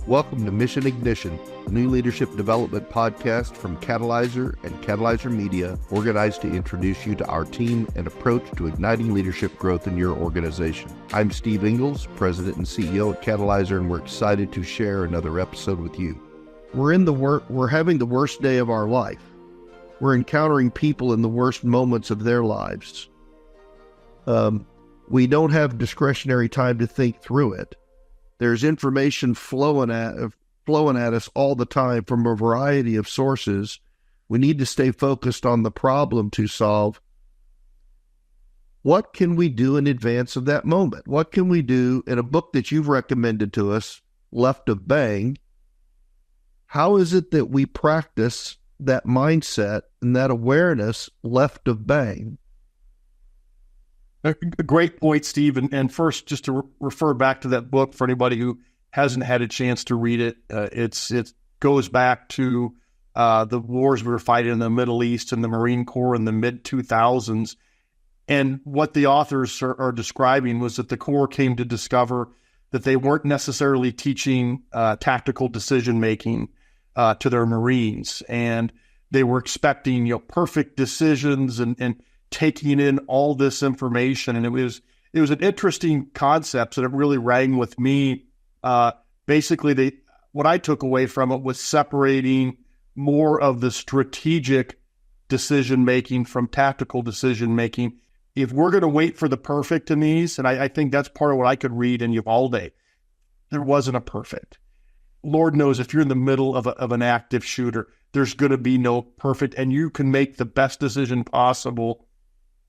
Welcome to Mission Ignition, a new leadership development podcast from Catalyzer and Catalyzer Media, organized to introduce you to our team and approach to igniting leadership growth in your organization. I'm Steve Ingalls, President and CEO at Catalyzer, and we're excited to share another episode with you. We're having the worst day of our life. We're encountering people in the worst moments of their lives. We don't have discretionary time to think through it. There's information flowing at us all the time from a variety of sources. We need to stay focused on the problem to solve. What can we do in advance of that moment? What can we do in a book that you've recommended to us, Left of Bang? How is it that we practice that mindset and that awareness left of bang? A great point, Steve. And first, just to refer back to that book for anybody who hasn't had a chance to read it, it goes back to the wars we were fighting in the Middle East and the Marine Corps in the mid-2000s. And what the authors are describing was that the Corps came to discover that they weren't necessarily teaching tactical decision-making to their Marines. And they were expecting, perfect decisions and taking in all this information. And it was an interesting concept, and it really rang with me. Basically, what I took away from it was separating more of the strategic decision-making from tactical decision-making. If we're going to wait for the perfect in these, and I think that's part of what I could read in Uvalde, there wasn't a perfect. Lord knows if you're in the middle of an active shooter, there's going to be no perfect, and you can make the best decision possible,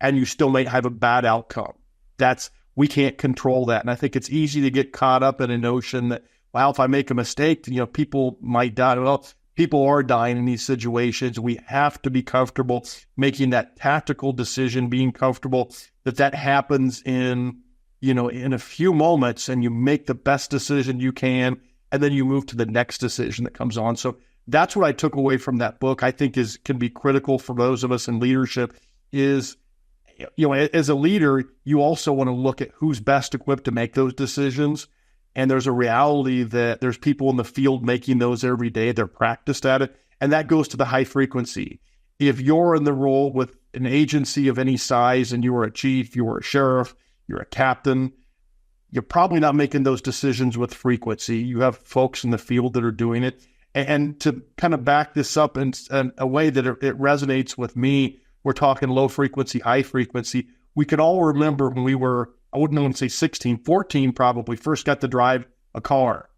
and you still may have a bad outcome. We can't control that. And I think it's easy to get caught up in a notion that, well, if I make a mistake, people might die. Well, people are dying in these situations. We have to be comfortable making that tactical decision, being comfortable that happens in a few moments, and you make the best decision you can, and then you move to the next decision that comes on. So that's what I took away from that book. I think can be critical for those of us in leadership is, as a leader, you also want to look at who's best equipped to make those decisions. And there's a reality that there's people in the field making those every day. They're practiced at it. And that goes to the high frequency. If you're in the role with an agency of any size and you are a chief, you are a sheriff, you're a captain, you're probably not making those decisions with frequency. You have folks in the field that are doing it. And to kind of back this up in a way that it resonates with me, we're talking low frequency, high frequency. We can all remember when we were, I wouldn't want to say 16, 14 probably, first got to drive a car.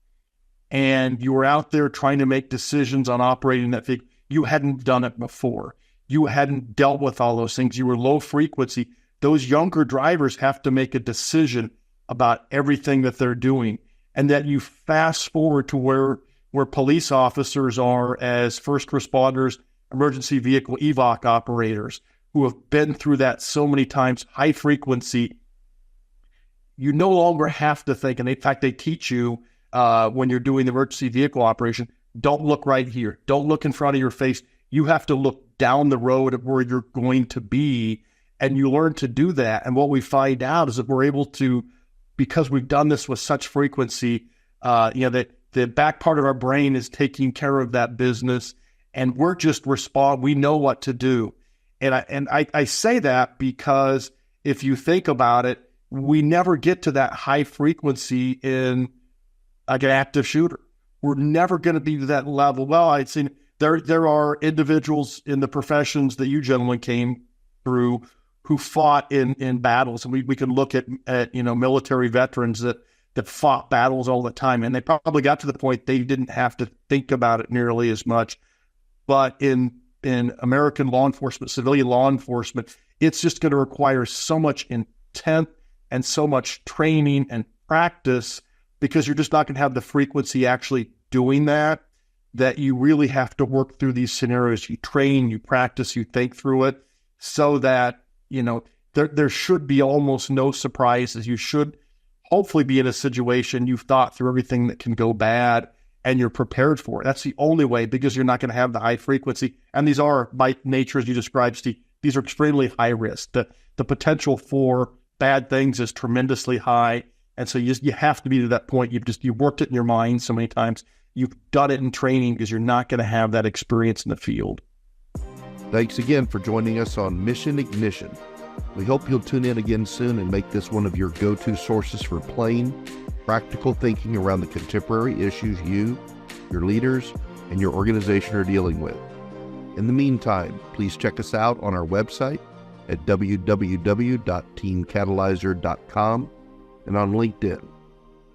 And you were out there trying to make decisions on operating that thing. You hadn't done it before. You hadn't dealt with all those things. You were low frequency. Those younger drivers have to make a decision about everything that they're doing. And that you fast forward to where police officers are as first responders, emergency vehicle evac operators who have been through that so many times, high frequency. You no longer have to think, and in fact, they teach you when you're doing the emergency vehicle operation, don't look right here. Don't look in front of your face. You have to look down the road of where you're going to be, and you learn to do that. And what we find out is that we're able to, because we've done this with such frequency, that the back part of our brain is taking care of that business, and we're just we know what to do. And I say that because if you think about it, we never get to that high frequency in like an active shooter. We're never going to be to that level. Well, I'd seen there are individuals in the professions that you gentlemen came through who fought in battles, and we can look at military veterans that fought battles all the time, and they probably got to the point they didn't have to think about it nearly as much. But in American law enforcement, civilian law enforcement, it's just going to require so much intent and so much training and practice, because you're just not going to have the frequency actually doing that you really have to work through these scenarios. You train, you practice, you think through it so that, there should be almost no surprises. You should hopefully be in a situation you've thought through everything that can go bad and you're prepared for it. That's the only way, because you're not going to have the high frequency. And these are, by nature, as you described, Steve, these are extremely high risk. The potential for bad things is tremendously high. And so you have to be to that point. You've worked it in your mind so many times. You've done it in training because you're not going to have that experience in the field. Thanks again for joining us on Mission Ignition. We hope you'll tune in again soon and make this one of your go-to sources for plain, practical thinking around the contemporary issues you, your leaders, and your organization are dealing with. In the meantime, please check us out on our website at www.teamcatalyzer.com and on LinkedIn.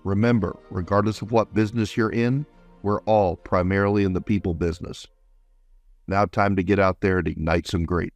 Remember, regardless of what business you're in, we're all primarily in the people business. Now time to get out there and ignite some great.